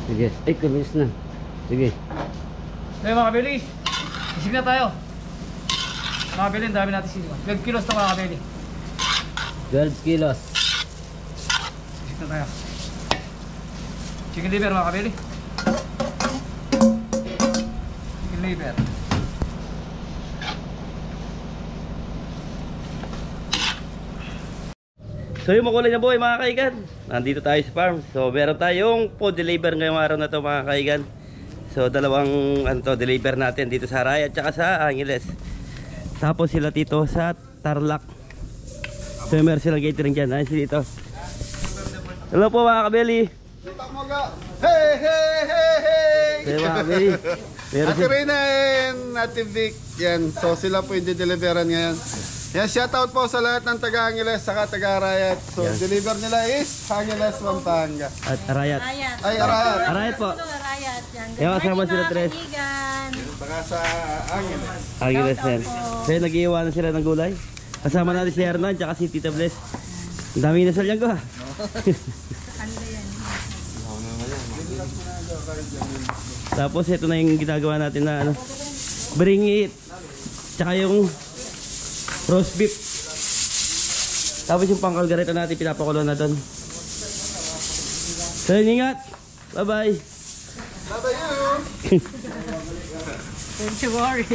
Sige. Ay, kamilis na. Sige. Okay mga kabili. Isig na tayo. Mga kabili, ang dami natin siniwan. 12 kilos na mga kabili. 12 kilos. Isig na tayo. Chicken liver mga kabili. Chicken liver. So yung makulay na buhay mga kaigan, nandito tayo sa farm. So meron tayong food deliver ngayong araw na to mga kaigan. So dalawang deliver natin dito sa Arayat at saka sa Angeles. Tapos sila dito sa Tarlac. So meron silang catering dyan. Ayun sila dito. Hello po mga kabeli. Hey, hey, hey, hey! Hey mga kabeli. Ate Rina and Ate Vic. Yan, so sila po yung deliveran ngayon. Yan, shoutout po sa lahat ng taga-Angeles saka taga-Arayat. So, Yes. deliver nila is Angeles, Pampanga. At Arayat. Ay, Arayat. Arayat po. Arayat yan. Yan kasama sila Tres. Taga sa Angeles. Angeles yan. So yun, nag-iiwanan sila ng gulay. Kasama natin si Hernan at si Tita Bless. Ang dami na salyan ko ha. Tapos ito na yung ginagawa natin na bring it. Tsaka yung roast beef. Tapos yung pangkalgareta natin pinapakulo na doon. So yun, ingat. Bye bye. Bye bye you. Don't you worry.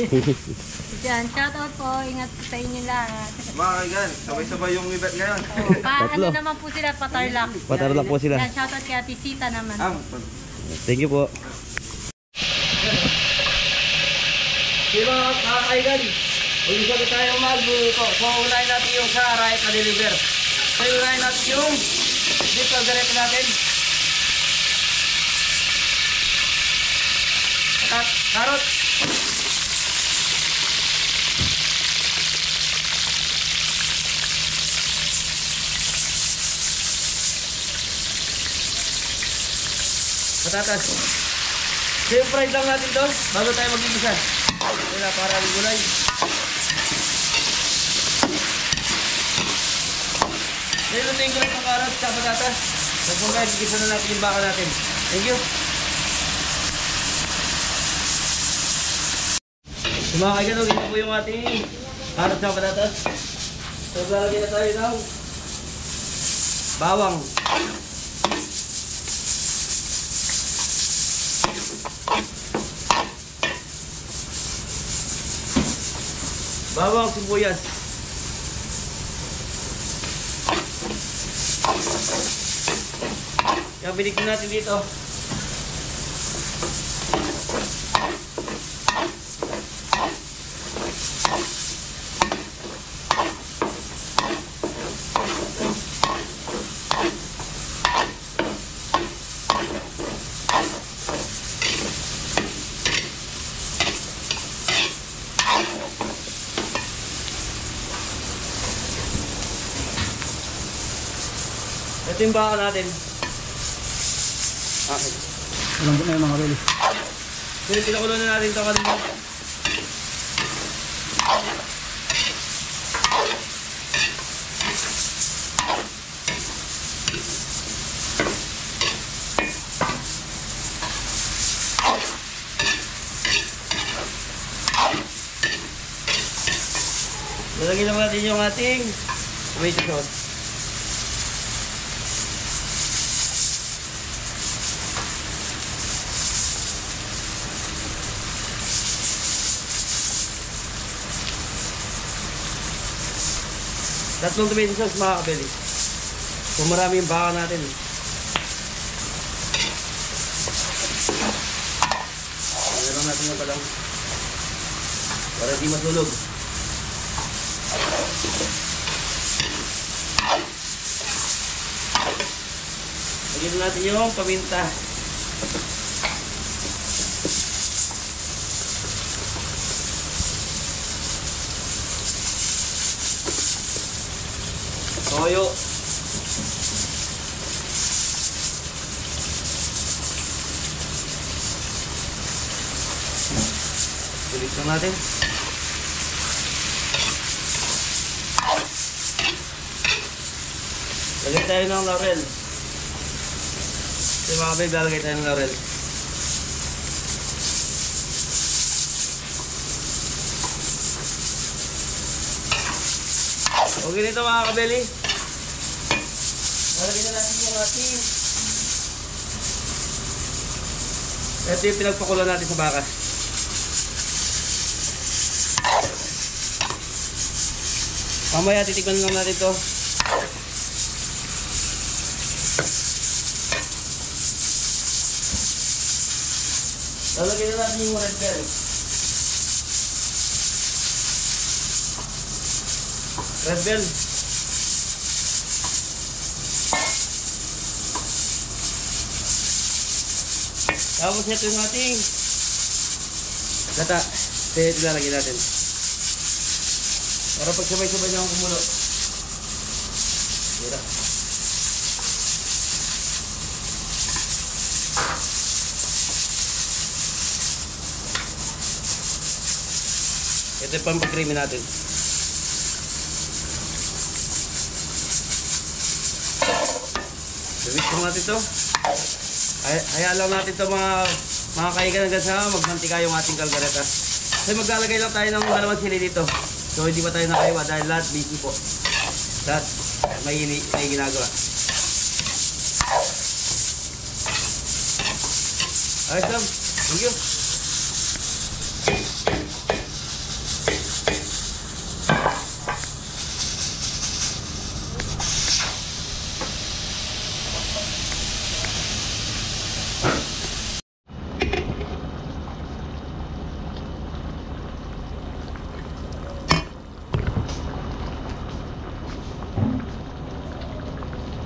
Yan, shoutout po. Ingat po sa inyo lahat. Mga kaigan, sabay-sabay yung event ngayon. Ano naman po sila, Patarlac. Patarlac po sila. Yan, shoutout kay Ate Sita naman. Thank you po. Di ba mga kaigan? Ulisan na tayo magluto. So unahin natin yung sa Arayat na deliver. So unahin natin yung beef caldereta natin. At karot. Patatas. So yung fried lang natin to bago tayo mag-igisa. Wala para ang gulay. Nilutuin ko rin ang karot sa patatas. Nagpunta, gigisa na natin yung baka natin. Thank you. So mga kaigan, ito po yung ating karot sa patatas. So lalagyan na tayo ng bawang. Bawang, sibuyas. Yung binigyan natin dito. Ito yung baka natin. Okay. Alam ko na yung mga beli. So pinakulo na natin ito kanina. Lalagyan naman natin yung ating tomato sauce. Tatlong tomato sauce mga kabeli. So marami yung baka natin. Lagyan lang natin yung palang para di matulog. Lagyan natin yung paminta. Toyo. Ulit lang natin. Lagyan tayo ng laurel. So So mga kabay, lalagay tayo ng laurel. Okay nito mga kabeli. Lalagay na natin yung ating. Ito yung pinagpakulo natin sa bakas. Mamaya titikman lang natin to. Lalagay na natin yung red bell. Red bell. Tapos ito yung ating gata. Ito lalagay natin. Para pag sabay-sabay niya ang kumulo. Tira. Ito yung pampag-creamy natin. Gawin ko natin ito. Hayaan lang natin ito mga kaigan hanggang sa magmantika yung ating kalgareta. Kasi maglalagay lang tayo ng dalawang sili dito. So hindi pa tayo nakaiwa dahil lahat busy po. Lahat may ginagawa. Ayos lang. Thank you.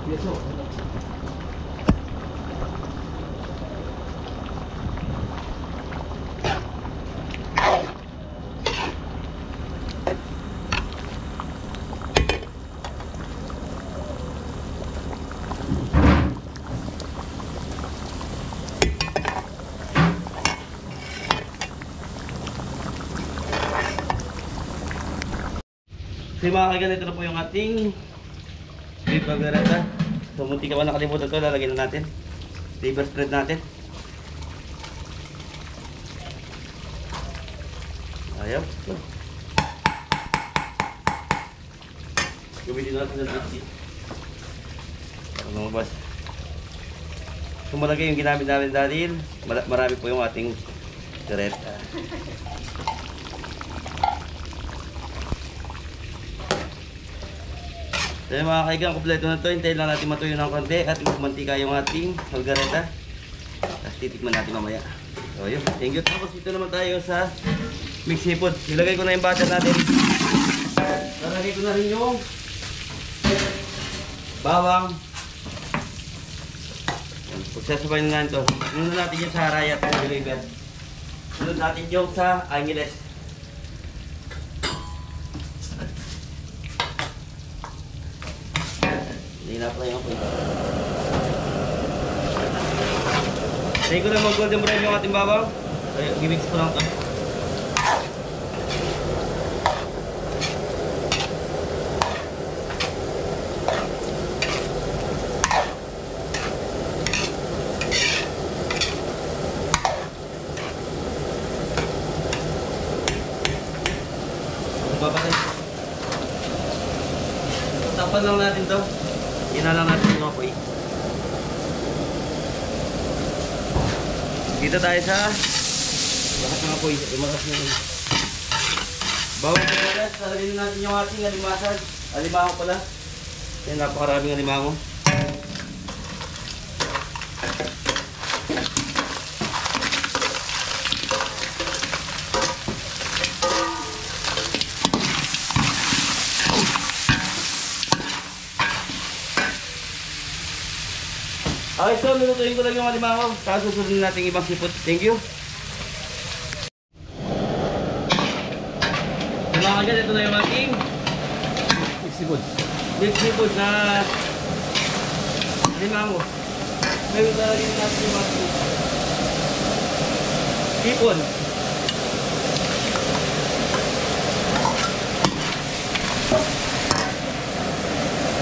Yes, sir. So mga kaigan, ito na po yung ating beef kalgareta. So munti ka pa nakalimutan ito, lalagyan na natin. Liver spread natin. Ayaw. Gamitin natin ng bitsi. Para lumabas. So malagay yung ginamit namin dahil marami po yung ating gareta. So mga kaigang, kompleto na to. Hintayin lang natin matuyo ng konti at magmantika yung ating kalgareta. Tapos titikman natin mamaya. So yun, thank you. Tapos dito naman tayo sa mixed seafood. Ilagay ko na yung butter natin. Lalagay ko na rin yung bawang. Pagsasabay na natin ito. Sunod natin yung sa Haraya at Deliver. Sunod natin yung sa Angeles. Hinap lang yung apoy. Tayo ko na mag-golden brown yung ating bawang. Gimix ko lang ito. Babakay. Tapan lang natin ito. Inalang natin yung apoy. Dito tayo sa lahat ng apoy. Lumakas na yun. Bawang pala, salagin natin yung ating alimasan. Alimango pala. Yan, napakaraming alimango. Okay, so lulutuin ko lang yung alimango. Tapos susunod natin ibang sipot. Thank you. So mga kagad, ito na yung ating mixed seafood. Mixed seafood na alimango. Ngayon lalagyan natin yung ating sipon.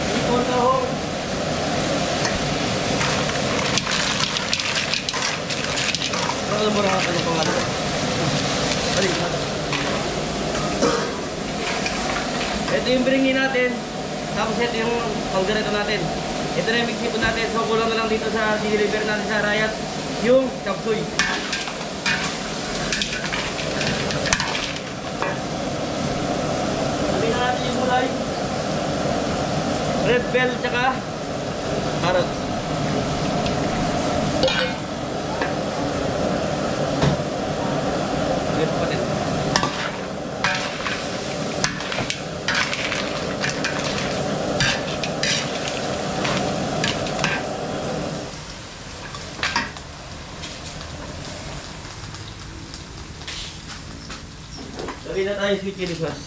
Sipon na ho. alam mo rin ano pang ano. Balik. Ito yung biringi natin. Tapos ito yung panggarito natin. Ito na yung mixi po natin. So kulang na lang dito sa deliver natin sa Rayat. Yung chapsuy. Sabi na natin yung mulay. Red bell tsaka carrot. Red patin. Lagyan na tayo sweet chili sauce.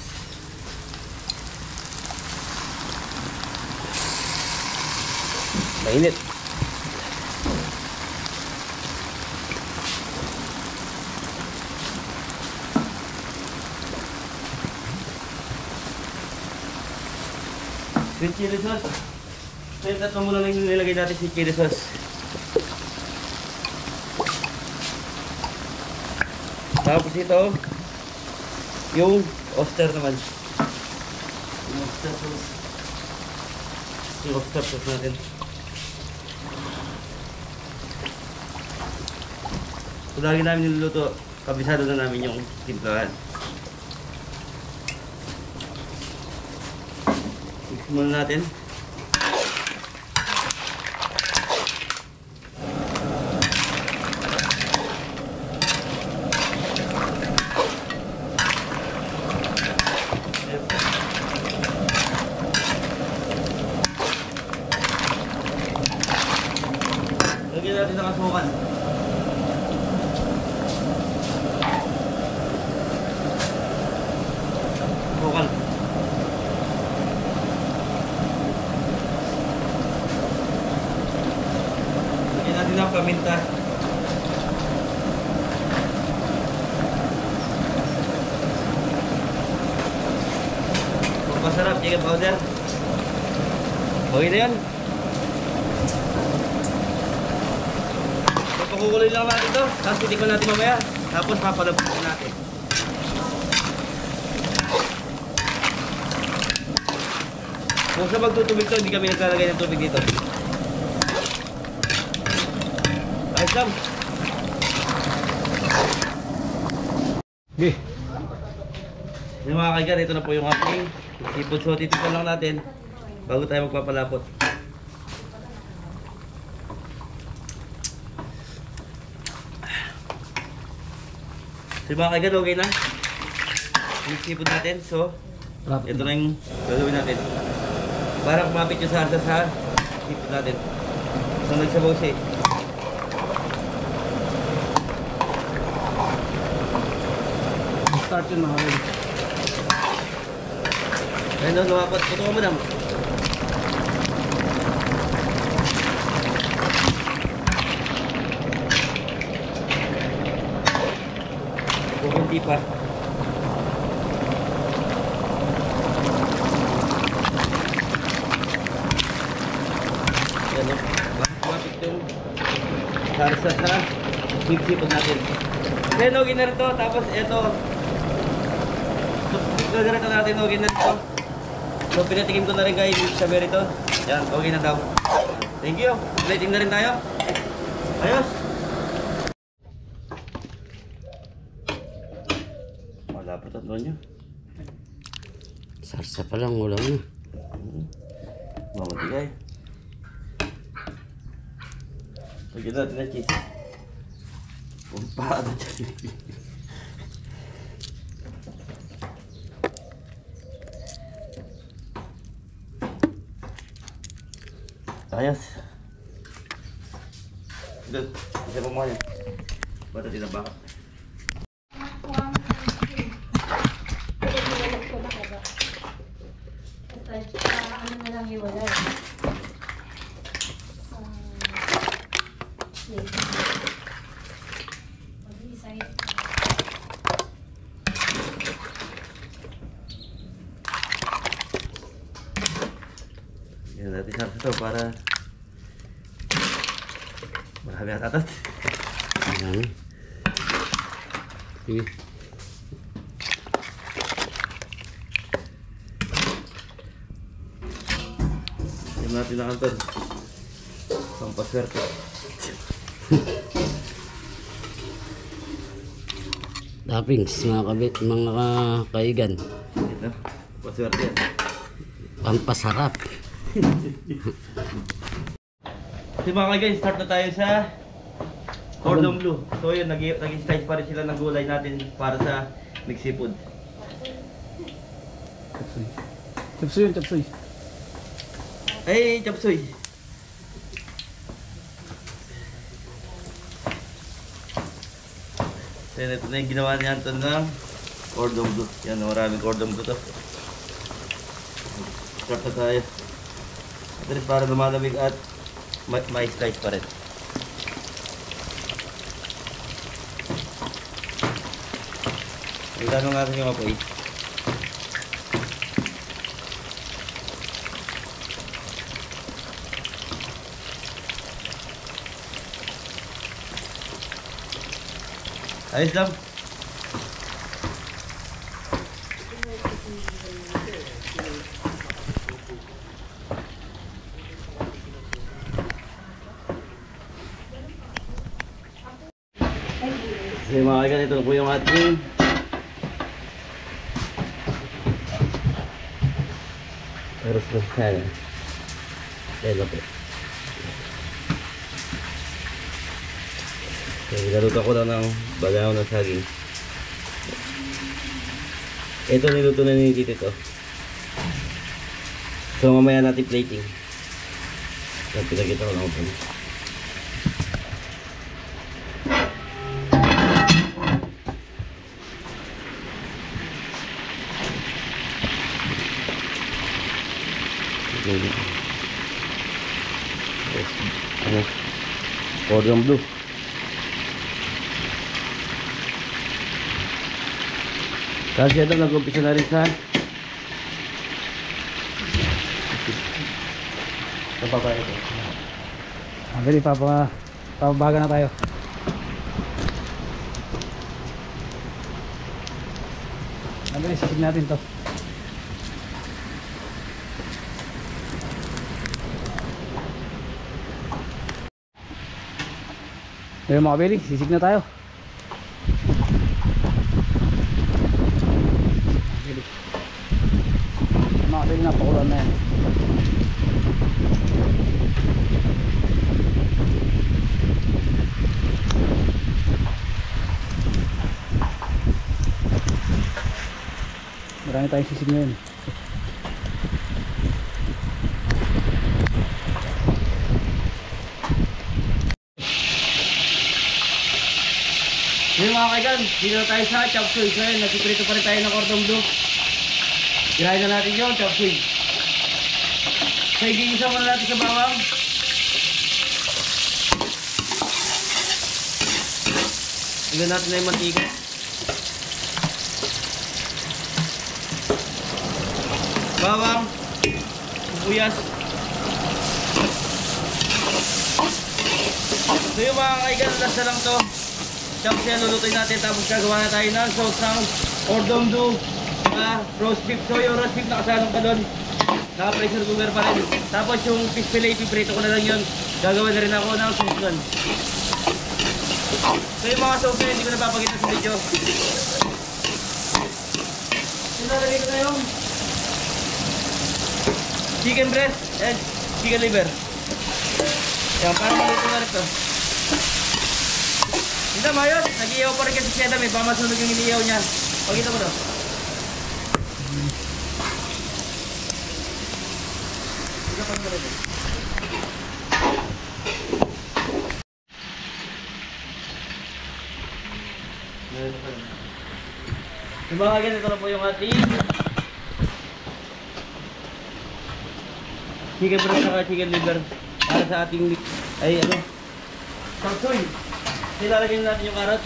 Mainit. Sweet chili sauce. So yung tatlo muna lang yung nilagay natin sweet chili sauce. Tapos ito, yung oyster naman. Yung oyster sauce. Yung oyster sauce natin. So lagi namin niluluto, kabisado na namin yung timplahan. Mix muna natin. Lagyan natin ng kasukan. Kasukan. Lagyan natin ng paminta. Masarap chicken powder. Okay na yan. Pakukuloy lang natin ito, tapos titikman natin mamaya, tapos papalabusin natin. Kung sa magtutubig ito, hindi kami naglalagay ng tubig dito. Ayos lang. Yung mga kaigan, ito na po yung aking seafood. So titikman lang natin bago tayo magpapalapot. So mga kaigan, okay na yung seafood natin. So ito na yung gagawin natin para kumapit yung salsa sa seafood natin. So nagsabaw siya. Start yun mga kaigan. Ayun na, lumapat. Ito ka mo na. Kukunti pa. Yan o. Kumapit yung sarsa sa seafood natin. Then, okay na rin to. Tapos, ito. Gagarito natin, okay na rin to. So, pinatikim ko na rin kay Xavier ito. Yan, okay na daw. Thank you. Plating na rin tayo. Ayos. Wala pa tatlo nyo. Sarsa pa lang, ulam na. Mamatigay. Lagyan natin na cheese. Pumpa na dyan. Ayos. Good. Isa pa mo yan. Bata tinabaka. Ano na lang iwalay. Yan natin sarap ito para marami at atat. Ayan. Sige. Tignan natin na kanton. Pampaswerte. Toppings, mga kabit, mga kaigan. Ito. Paswerte yan. Pampasarap. So mga guys, start na tayo sa cordon bleu. So yun, nag-slice pa rin sila ng gulay natin para sa mixed seafood. Chapsuy yun, chapsuy. Ay, chapsuy. So yun, ito na yung ginawa niya Anton ng cordon bleu. Yan, maraming cordon bleu to. Start na tayo. Ito rin para lumalamig at may slice pa rin. Ang tanong natin yung apoy. Ayos lang. Kasi mga kaigan, ito na po yung ating terus berjalan. Saya lapit. Okay, niluto ko lang ng bagaw ng saging. Ito niluto na ni Tito ito. So mamaya natin plating. So pinakita ko lang ito. Ano? Cordon bleu. Kasi ito nag-umpisa na rin sa pa ito. Dali, papabaga na tayo. Dali, sisig natin to. Ayun mga kabili, sisig na tayo. Mga kabili na, pakulan na yan. Marami tayong sisig ngayon. Ngayon mga kaigan, dito na tayo sa chop suey. So yun, nagpiprito pa rin tayo ng cordon bleu. Girahin na natin yung chop suey. So igigisa muna natin sa bawang. Igyan natin na yung mantika. Bawang, sibuyas. So yung mga kaigan, last na lang to. Chop siya, lulutuin natin, tapos gagawa na tayo ng sauce ng cordon bleu, roast beef. So yung roast beef nakasalong pa doon, naka-pressure cooker pa rin. Tapos yung fish fillet, piprito ko na lang yun. Gagawa na rin ako ng sauce doon. So yung mga sauce yun, hindi ko napapakita sa video. Sinalagay ko na yung chicken breast and chicken liver. Yan, para maluto na rin ito. Hindi mayos, nag-iiyaw pa rin kasi siya dami, baka masunog yung iniiyaw niya. Pagkita mo daw. Hindi pa rin ito. Yung mga ganito na po yung ating chicken breast saka chicken liver para sa ating ay ano chapsuey. Nilalagay natin yung carrot.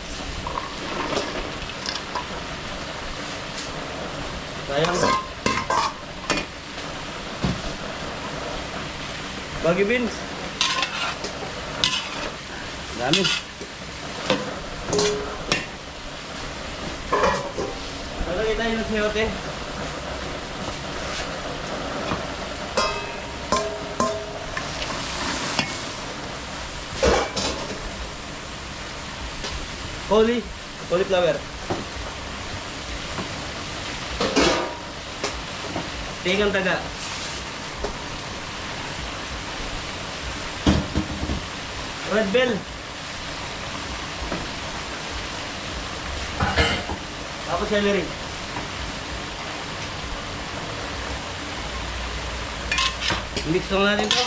Sayang. Baggy beans. Dami. tayo ng sayote. Cauliflower. Tingang taga. Red bell. Tapos celery. Mix lang natin to.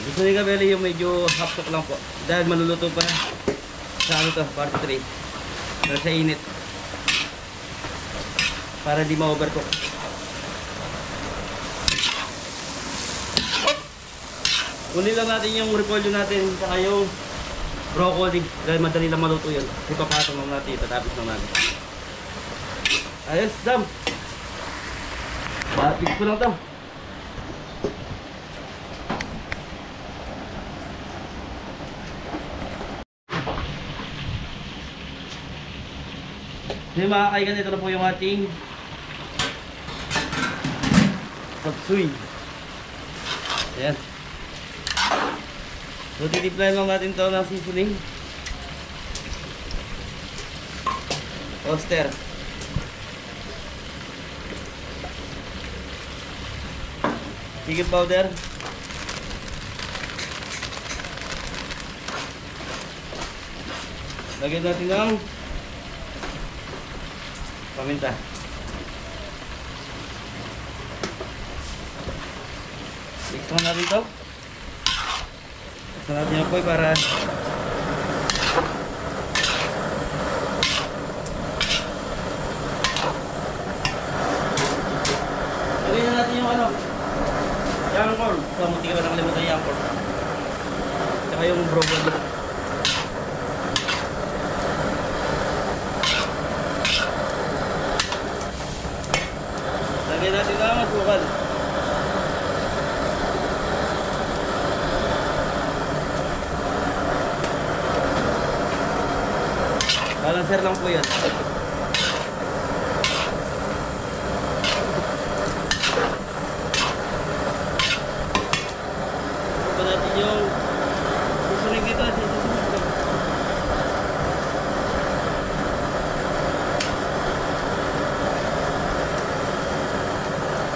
Gusto ni Gabelli yung medyo half cook lang po. Dahil maluluto pa sa ano to, part 3. Pero sa init. Para di ma-overcook. Kunin lang natin yung repolyo natin saka yung broccoli. Dahil madali lang maluto yun. Ipapatong lang natin, itatapos lang natin. Ayos, dam. Batik ko lang to. Yung mga kaigan, ito na po yung ating tapsuy. Ayan. So titiplayan lang natin ito ng seasoning. Oyster. Chicken powder. Lagyan natin ng paminta. Mix lang natin ito. Mix lang natin yung apoy para lagyan na natin yung ano, yung corn. So, munti ka ba nakalimutan yung corn. Tsaka yung broccoli. Lagyan natin ang asukal. Balancer lang po yan. Ito natin yung susunig dito.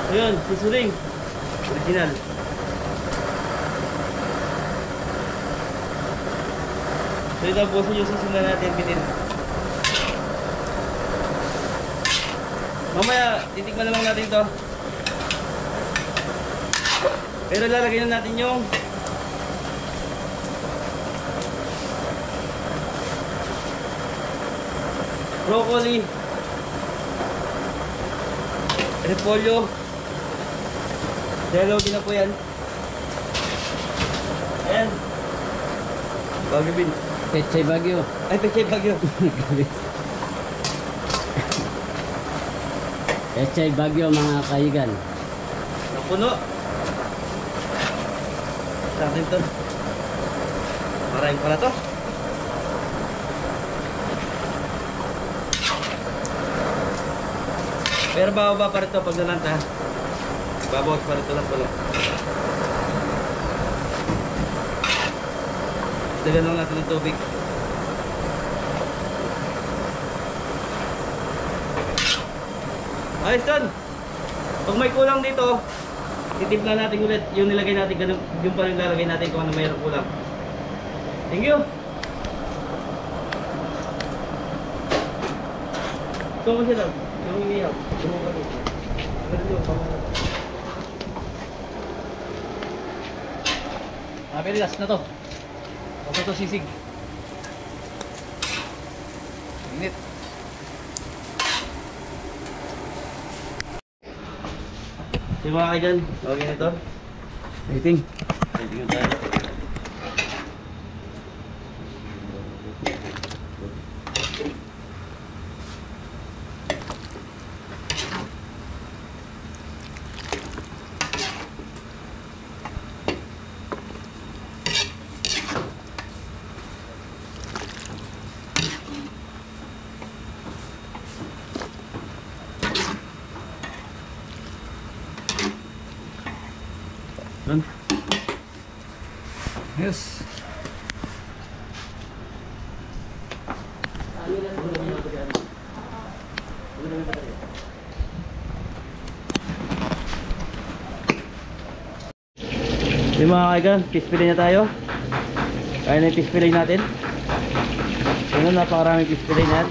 Ayun, sisuling. Original. So ito po yung susunod natin bitin. Mamaya, titikman na lang natin to. Pero lalagay na natin yung broccoli, repolyo. Dalaw din na po yan. Ayan. Bagyo bin. Pechay Bagyo. Ay, pechay bagyo. Pechay Bagyo mga kaigan. Napuno. Sa atin to. Maraming pala to. Pero bababa pa rin to pag nalanta. Babawas pa rin ito lang pala. Dagan lang natin ng tubig. Ayos doon. Pag may kulang dito, titimpla natin ulit. Yung nilagay natin, ganun, yung pa rin lalagay natin kung ano mayroong kulang. Thank you. Ito mo sila. Yung iniyaw. Tumuka dito. Pili, last na to. Huwag to sisig. Init. Yung mga kaigan, okay na ito. Waiting. Waiting tayo. Yes. Yung mga kaigan, fish fillet na tayo. Kaya na yung fish fillet natin. Yun, napakaraming fish fillet na.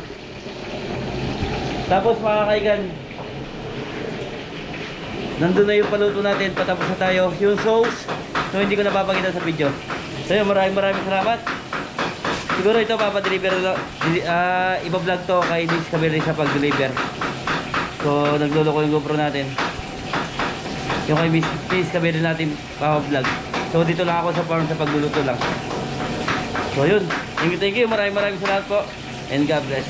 Tapos mga kaigan, nandun na yung paluto natin, patapos na tayo. Yung sauce, so hindi ko napapakita sa video. So yun, maraming salamat. Siguro ito papadeliver, iba-vlog to kay Miss Kabeli sa pag-deliver. So naglolo ko yung GoPro natin. Yung kay Miss Kabeli natin pa-vlog. So dito lang ako sa farm sa pagluluto lang. So yun, thank you, maraming salamat po. And God bless.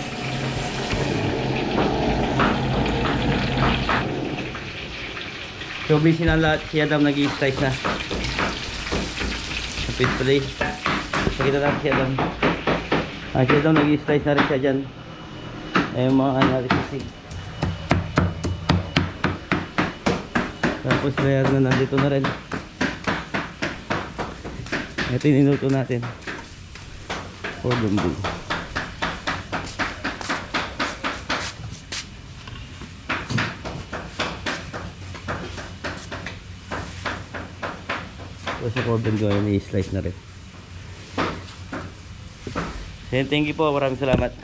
So busy na lahat, si Adam nag-i-slice na. Peacefully. Pakita natin si Adam. Si Adam nag-i-slice na rin siya dyan. Ayun mga natin sisig. Tapos mayroon na nandito na rin. Ito yung niluto natin. O lumbu. Tapos yung cordon ko ay may slice na rin. Thank you po, maraming salamat.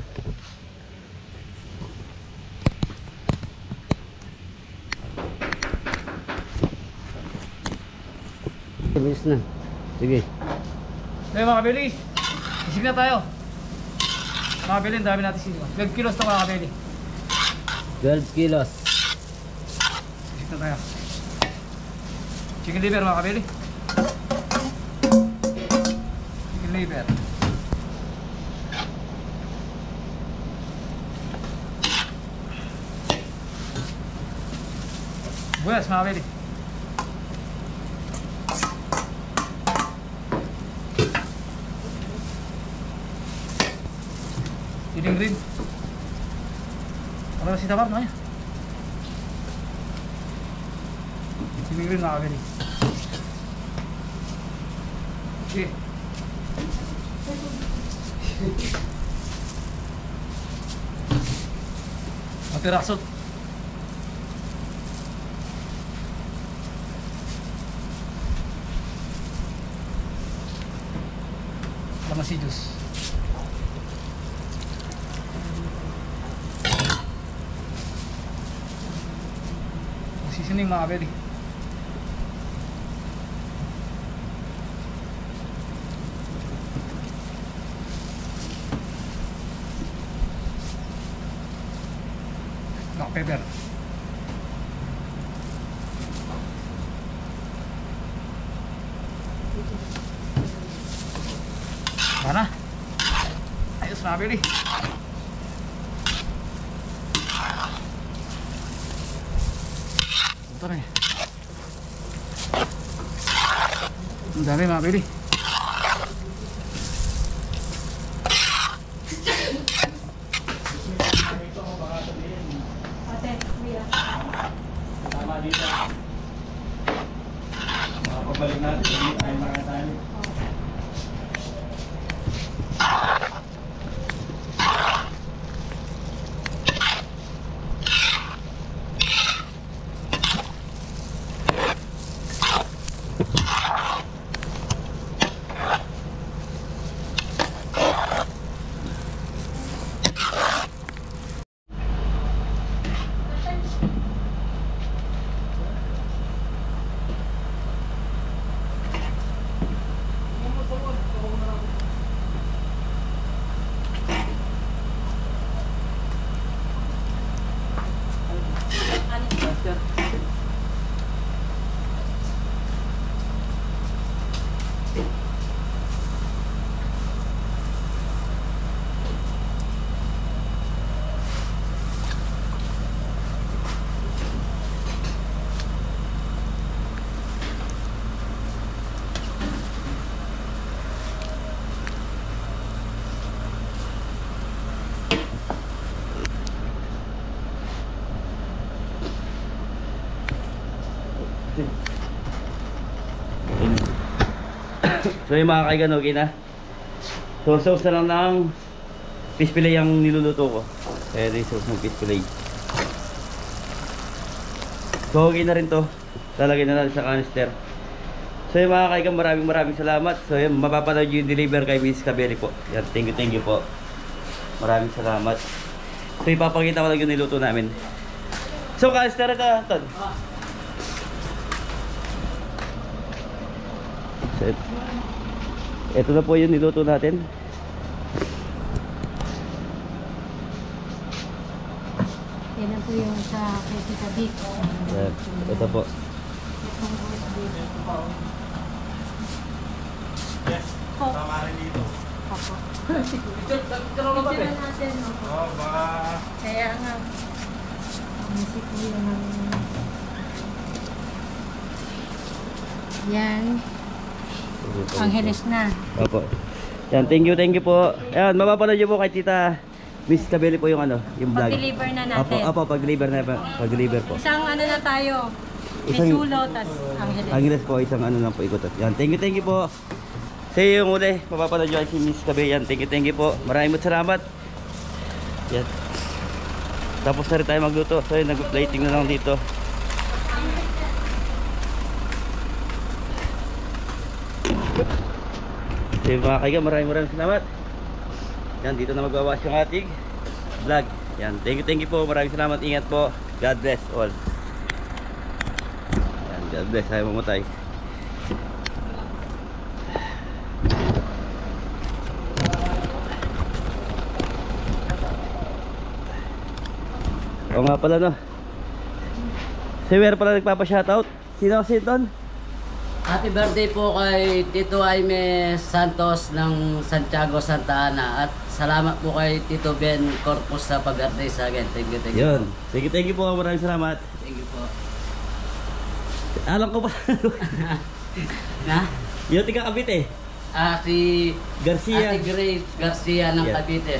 Bilis na. Sige. Hey mga kabeli, sisig na tayo. Mga kabeli, ang dami natin sisig. 12 kilos to mga kabeli. 12 kilos. Sisig na tayo. Chicken liver mga kabeli. Chicken liver. Buenas mga kabeli. Siling green. Ano si Tabar na? Siling green mga kabeli. Okay. Matirasot. Si juice. Seasoning mga kabeli. Black pepper. Mana? Ayos mga kabeli. Ito na eh. Ang dami mga kabeli. Tama dito. Makapabalik natin. Ay makatali. So yung mga kaigan, okay na. So sauce na lang ng fish fillet ang niluluto ko. Kaya ito yung sauce ng fish fillet. So okay na rin to. Lalagay na natin sa canister. So yung mga kaigan, maraming salamat. So yun, mapapanood yung deliver kay Miss Cabelli po. Yan, thank you po. Maraming salamat. So ipapakita ko lang yung niluto namin. So canister ito, Anton. So, ito na po yung niluto natin. Yan na po yung sa Tita Vic. Yan, ito po. Itong USB. Yes. Tama rin dito. Opo. Picture na natin. Oo, baka... Kaya nga. Isip ko yun ang... Yan. Angeles na. Opo. Yan, thank you po. Yan, mapapanood nyo po kay Tita Miss Cabelli po yung ano, yung vlog. Pag-deliver na natin. Opo, pag-deliver na pag-deliver po. Isang ano na tayo. Misulo, tas Angeles. Angeles po, isang ano lang po ikot. Yan, thank you po. Sa yung uli, mapapanood nyo kay si Miss Cabelli. Yan, thank you po. Maraming salamat. Yan. Tapos na rin tayo magluto. So yun, nag-plating na lang dito. So yung mga kaigan, maraming salamat. Yan, dito na magwawas yung ating vlog. Yan, thank you po. Maraming salamat. Ingat po. God bless all. Yan, God bless. Ayaw mamatay. Oo nga pala, no. Si Wer pala nagpapa-shoutout. Sino si Ton? Happy birthday po kay Tito Jaime Santos ng Santiago, Santa Ana. At salamat po kay Tito Ben Corpus sa pag-birthday sa akin. Thank you. Yun. Thank you po. Maraming salamat. Thank you po. Alam ko pa. Na? Yung tiga Cavite. Si Garcia. Ate Grace Garcia ng Yeah. Cavite.